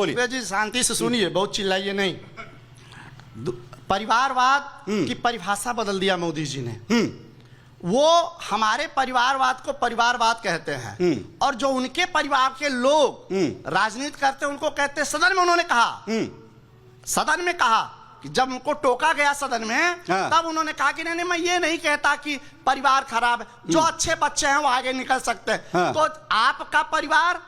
बोलिए जी, शांति से सुनिए, बहुत चिल्लाइए नहीं। परिवारवाद की परिभाषा बदल दिया मोदी जी ने। वो हमारे परिवारवाद को परिवारवाद कहते हैं, और जो उनके परिवार के लोग राजनीति करते हैं उनको कहते हैं, सदन में उन्होंने कहा, सदन में कहा कि जब उनको टोका गया सदन में, तब उन्होंने कहा कि नहीं, मैं ये नहीं कहता कि परिवार खराब है, जो अच्छे बच्चे हैं वो आगे निकल सकते हैं। तो आपका परिवार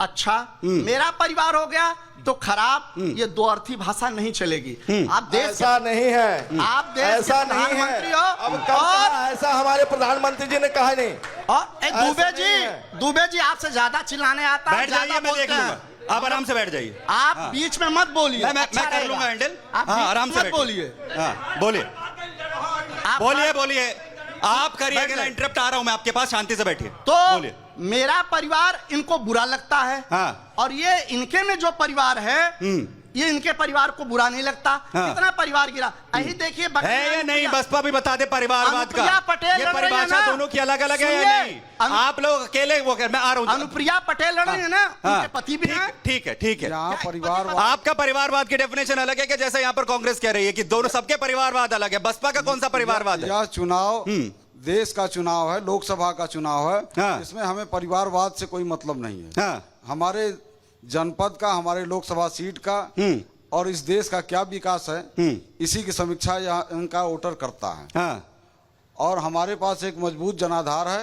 अच्छा, मेरा परिवार हो गया तो खराब, ये दो अर्थी भाषा नहीं चलेगी। आप देश ऐसा नहीं है, आप देश ऐसा के नहीं है। प्रधानमंत्री हो, अब कब ऐसा हमारे प्रधानमंत्री जी ने कहा नहीं। और दुबे जी आपसे ज्यादा चिल्लाने आता है, बैठ जाइए, मैं देख लूंगा, आप आराम से बैठ जाइए। आप बीच में मत बोलिए। मैं कर लूंगा हैंडल। आराम से बोलिए। बोलिए बोलिए, आप करिएगा, इंटरप्ट आ रहा हूं मैं आपके पास, शांति से बैठिए। तो बोलिए। मेरा परिवार इनको बुरा लगता है, और ये इनके में जो परिवार है ये इनके परिवार को बुरा नहीं लगता। कितना परिवार गिरा, यही देखिए है या नहीं, बसपा भी बता दे परिवारवाद का, ये परिभाषा दोनों की अलग अलग है या नहीं? आप लोग अकेले वो मैं आ रहा हूँ। अनुप्रिया पटेल लड़ रही है ना, उनके पति भी हैं। ठीक है परिवारवाद, आपका परिवारवाद की डेफिनेशन अलग है कि जैसे यहाँ पर कांग्रेस कह रही है कि दोनों सबके परिवारवाद अलग है, बसपा का कौन सा परिवारवाद है? यह चुनाव देश का चुनाव है, लोकसभा का चुनाव है, इसमें हमें परिवारवाद से कोई मतलब नहीं है। हमारे जनपद का, हमारे लोकसभा सीट का और इस देश का क्या विकास है, इसी की समीक्षा इनका वोटर करता है। और हमारे पास एक मजबूत जनाधार है,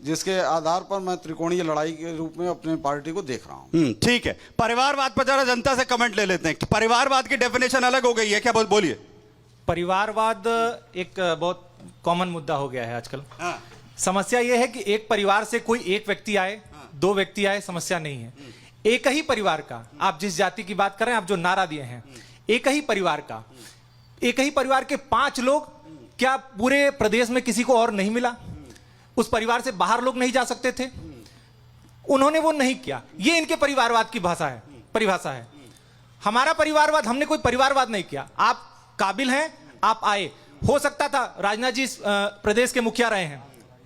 जिसके आधार पर मैं त्रिकोणीय लड़ाई के रूप में अपने पार्टी को देख रहा हूँ। ठीक है, परिवारवाद पर जरा जनता से कमेंट ले लेते हैं। परिवारवाद की डेफिनेशन अलग हो गई है क्या? बोलिए। परिवारवाद एक बहुत कॉमन मुद्दा हो गया है आजकल। समस्या यह है कि एक परिवार से कोई एक व्यक्ति आए, दो व्यक्ति आए, समस्या नहीं है। एक ही परिवार का, आप जिस जाति की बात कर रहे हैं, आप जो नारा दिए हैं, एक ही परिवार का, एक ही परिवार के 5 लोग, क्या पूरे प्रदेश में किसी को और नहीं मिला? उस परिवार से बाहर लोग नहीं जा सकते थे? उन्होंने वो नहीं किया। ये इनके परिवारवाद की भाषा है, परिभाषा है। हमारा परिवारवाद, हमने कोई परिवारवाद नहीं किया। आप काबिल हैं, आप आए। हो सकता था राजनाथ जी प्रदेश के मुखिया रहे हैं,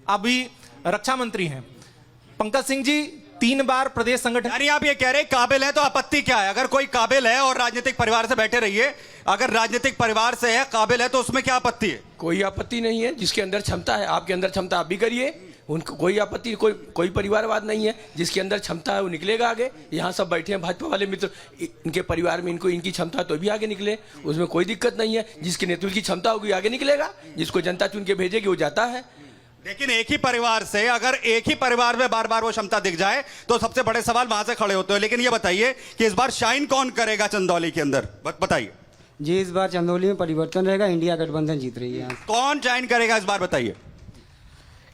अभी रक्षा मंत्री हैं। पंकज सिंह जी 3 बार प्रदेश संगठन। यानी आप ये कह रहे हैं काबिल है तो आपत्ति क्या है? अगर कोई काबिल है और राजनीतिक परिवार से बैठे रहिए, अगर राजनीतिक परिवार से है, काबिल है, तो उसमें क्या आपत्ति है? कोई आपत्ति नहीं है। जिसके अंदर क्षमता है, आपके अंदर क्षमता, आप भी करिए, उनको कोई आपत्ति, कोई परिवारवाद नहीं है। जिसके अंदर क्षमता है वो निकलेगा आगे। यहाँ सब बैठे हैं भाजपा वाले मित्र, इनके परिवार में इनको इनकी क्षमता तो भी आगे निकले, उसमें कोई दिक्कत नहीं है। जिसके नेतृत्व की क्षमता होगी आगे निकलेगा, जिसको जनता चुन के भेजेगी वो जाता है। लेकिन एक ही परिवार से, अगर एक ही परिवार में बार बार वो क्षमता दिख जाए तो सबसे बड़े सवाल वहां से खड़े होते हैं। लेकिन ये बताइए कि इस बार शाइन कौन करेगा चंदौली के अंदर? बताइए जी। इस बार चंदौली में परिवर्तन रहेगा, इंडिया गठबंधन जीत रही है। कौन शाइन करेगा इस बार, बताइए।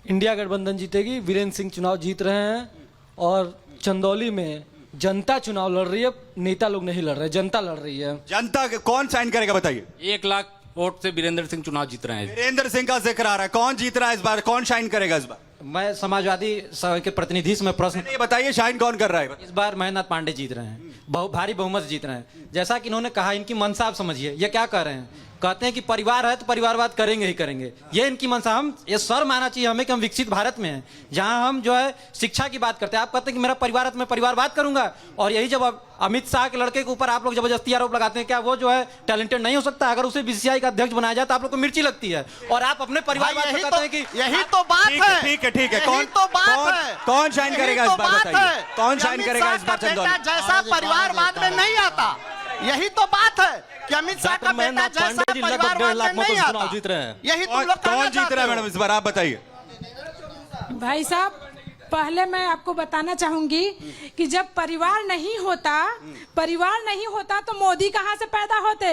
इंडिया गठबंधन जीतेगी। वीरेंद्र सिंह चुनाव जीत रहे हैं, और चंदौली में जनता चुनाव लड़ रही है, नेता लोग नहीं लड़ रहे, जनता लड़ रही है। जनता कौन साइन करेगा, बताइए। 1 लाख वोट से वीरेंद्र सिंह चुनाव जीत रहे हैं। वीरेंद्र सिंह का जिक्र आ रहा है, कौन जीत रहा है इस बार? कौन शाइन करेगा इस बार? मैं समाजवादी के प्रतिनिधि से मैं प्रश्न, ये बताइए, शाइन कौन कर रहा है इस बार? महेंद्र नाथ पांडे जीत रहे हैं, भारी बहुमत जीत रहे हैं। जैसा कि इन्होंने कहा, इनकी मनसा आप समझिए, ये क्या कह रहे हैं? कहते हैं कि परिवार है तो परिवारवाद करेंगे ही करेंगे, ये इनकी मनसा। हम ये सर मानना चाहिए हमें कि हम विकसित भारत में हैं, जहां हम जो है शिक्षा की बात करते हैं। आप कहते हैं कि मेरा परिवार है तो मैं परिवारवाद करूंगा, और यही जब अमित शाह के लड़के के ऊपर आप लोग जबरदस्ती आरोप लगाते हैं, क्या वो जो है टैलेंटेड नहीं हो सकता? अगर उसे बीसीसीआई का अध्यक्ष बनाया जाए तो आप लोग को मिर्ची लगती है, और आप अपने परिवारवाद को कहते हैं कि यही तो बात है। ठीक है, कौन शाइन करेगा इस बार, बताइए। कौन शाइन करेगा इस बार चंदौली? जैसा परिवारवाद में नहीं आता, यही तो बात है कि अमित शाह का बेटा जैसा परिवारवाद में नहीं आता। जीत रहे हैं। यही तुम लोग कौन जीत रहा है मैडम इस बार, आप बताइए। भाई साहब, पहले मैं आपको बताना चाहूंगी कि जब परिवार नहीं होता तो मोदी कहाँ से पैदा होते,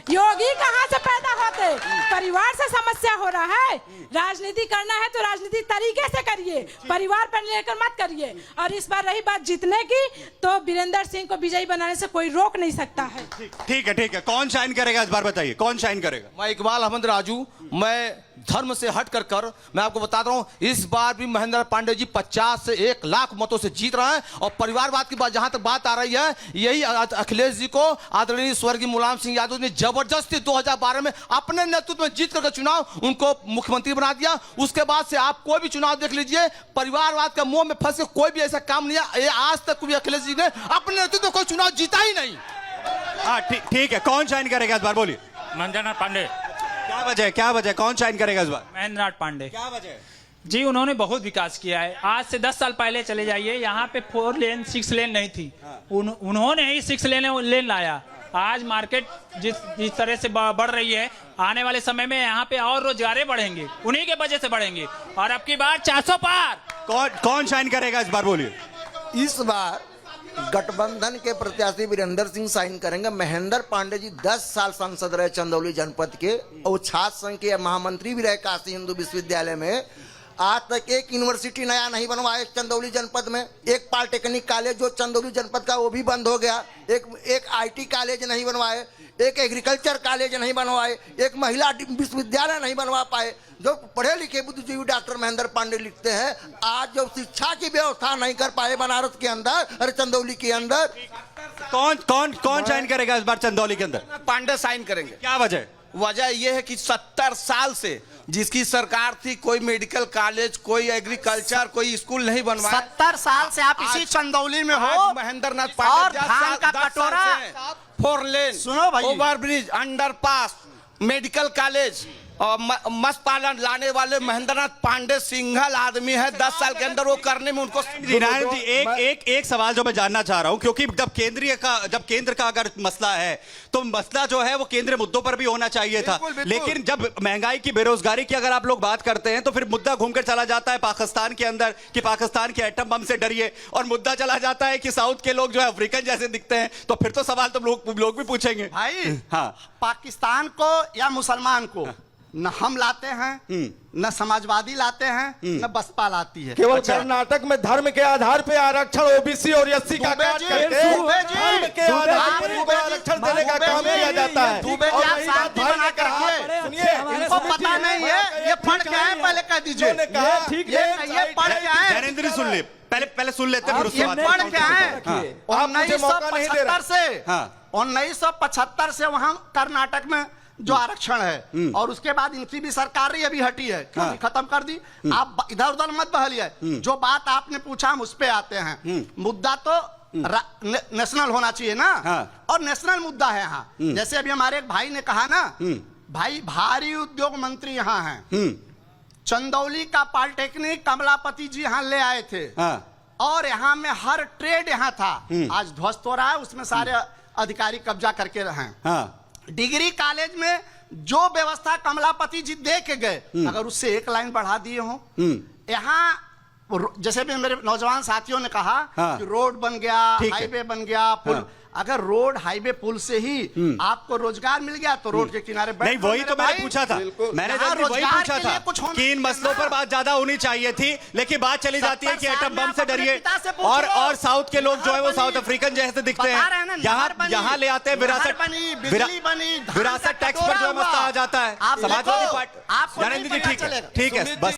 योगी कहाँ से पैदा होते? परिवार से समस्या हो रहा है। राजनीति करना है तो राजनीति तरीके से करिए, परिवार पर लेकर मत करिए। और इस बार रही बात जीतने की, तो वीरेंद्र सिंह को विजयी बनाने से कोई रोक नहीं सकता है। ठीक है, कौन शाइन करेगा इस बार, बताइए। कौन शाइन करेगा? मैं इकबाल अहमद राजू, मैं धर्म से हट कर मैं आपको बताता हूं, इस बार भी महेंद्र पांडे जी 50 से 1 लाख मतों से जीत रहे हैं। और परिवारवाद की बात जहां तक बात आ रही है, यही अखिलेश जी को आदरणीय स्वर्गीय मुलायम सिंह यादव ने जबरदस्ती 2012 में अपने नेतृत्व में जीत करके चुनाव उनको मुख्यमंत्री बना दिया। उसके बाद से आप कोई भी चुनाव देख लीजिए, परिवारवाद का मुंह में फंस के कोई भी ऐसा काम नहीं है। आज तक भी अखिलेश जी ने अपने नेतृत्व में कोई चुनाव जीता ही नहीं। हाँ ठीक है, कौन शाइन करेगा इस बार, बोलिए। महेंद्रनाथ पांडे। क्या वजह कौन शाइन करेगा इस बार? महेंद्रनाथ पांडे। क्या वजह? जी, उन्होंने बहुत विकास किया है। आज से 10 साल पहले चले जाइए, यहाँ पे 4 लेन 6 लेन नहीं थी। उन्होंने ही 6 लेन लाया। आज मार्केट जिस तरह से बढ़ रही है, आने वाले समय में यहाँ पे और रोजगारें बढ़ेंगे, उन्हीं के वजह से बढ़ेंगे। और अब की बार 400 पार। कौन शाइन करेगा इस बार, बोलिए। इस बार गठबंधन के प्रत्याशी वीरेंद्र सिंह साइन करेंगे। महेंद्र पांडे जी 10 साल सांसद रहे चंदौली जनपद के, और छात्र संघ के महामंत्री भी रहे काशी हिंदू विश्वविद्यालय में। आज तक एक यूनिवर्सिटी नया नहीं बनवाया चंदौली जनपद में। एक पॉलिटेक्निक कॉलेज जो चंदौली जनपद का वो भी बंद हो गया। एक IT कॉलेज नहीं बनवाए, एक एग्रीकल्चर कॉलेज नहीं बनवाए, एक महिला विश्वविद्यालय नहीं बनवा पाए। जो पढ़े लिखे बुद्धिजीवी डॉक्टर महेंद्र पांडे लिखते हैं, आज जो शिक्षा की व्यवस्था नहीं कर पाए बनारस के अंदर, अरे चंदौली के अंदर। कौन शाइन करेगा इस बार चंदौली के अंदर? पांडे साइन करेंगे। क्या वजह? वजह यह है कि 70 साल से जिसकी सरकार थी, कोई मेडिकल कॉलेज, कोई एग्रीकल्चर, कोई स्कूल नहीं बनवाया। 70 साल से आप इसी चंदौली में हो। महेंद्रनाथ और पांडे धान का कटोरा, 4 लेन, सुनो भाई, ओवरब्रिज, अंडरपास, मेडिकल कॉलेज और मत्स्य पालन लाने वाले महेंद्रनाथ पांडे सिंगल आदमी है। 10 साल के अंदर वो करने में उनको। नारायण जी, एक सवाल जो मैं जानना चाह रहा हूं, क्योंकि जब केंद्र का अगर मसला है, तो मसला जो है वो केंद्रीय मुद्दों पर भी होना चाहिए था। लेकिन जब महंगाई की, बेरोजगारी की अगर आप लोग बात करते हैं, तो फिर मुद्दा घूमकर चला जाता है पाकिस्तान के अंदर कि पाकिस्तान के एटम बम से डरिए, और मुद्दा चला जाता है कि साउथ के लोग जो है अफ्रीकन जैसे दिखते हैं। तो फिर तो सवाल तो लोग भी पूछेंगे भाई। हाँ, पाकिस्तान को या मुसलमान को न हम लाते हैं, न समाजवादी लाते हैं, न बसपा लाती है। केवल कर्नाटक में धर्म के आधार पे आरक्षण OBC और SC का काट करके धर्म के आधार पर इनको आरक्षण देने का काम किया जाता है। इनको पता नहीं है ये फंड क्या है, पहले कह दीजिए। ये फंड क्या है? नरेंद्र जी सुन ले, पहले सुन लेते हैं, ये फंड क्या है? 1975 से वहां कर्नाटक में जो आरक्षण है, और उसके बाद इनकी भी सरकार ही अभी हटी है, खत्म कर दी। आप इधर उधर मत बहलिए। जो बात आपने पूछा हम उस पे आते हैं। मुद्दा तो नेशनल होना चाहिए ना, और नेशनल मुद्दा है यहाँ। जैसे अभी हमारे एक भाई ने कहा ना, भाई भारी उद्योग मंत्री यहाँ हैं। चंदौली का पॉलिटेक्निक कमलापति जी यहाँ ले आए थे, और यहाँ में हर ट्रेड यहाँ था, आज ध्वस्त हो रहा है। उसमें सारे अधिकारी कब्जा करके रहे। डिग्री कॉलेज में जो व्यवस्था कमलापति जी दे के गए, अगर उससे एक लाइन बढ़ा दिए हो, यहाँ जैसे भी मेरे नौजवान साथियों ने कहा कि रोड बन गया, हाईवे बन गया, पुल। अगर रोड हाईवे पुल से ही आपको रोजगार मिल गया, तो रोड के किनारे नहीं, वही तो मैंने पूछा था। मैंने वही पूछा था कि इन मसलों पर बात ज्यादा होनी चाहिए थी, लेकिन बात चली जाती है कि एटम बम से डरिए, और साउथ के लोग जो है वो साउथ अफ्रीकन जैसे दिखते हैं। यहाँ ले आते हैं विरासत टैक्स पर जो मसला आ जाता है। समाजवादी पार्टी, नरेंद्र जी ठीक है, बस।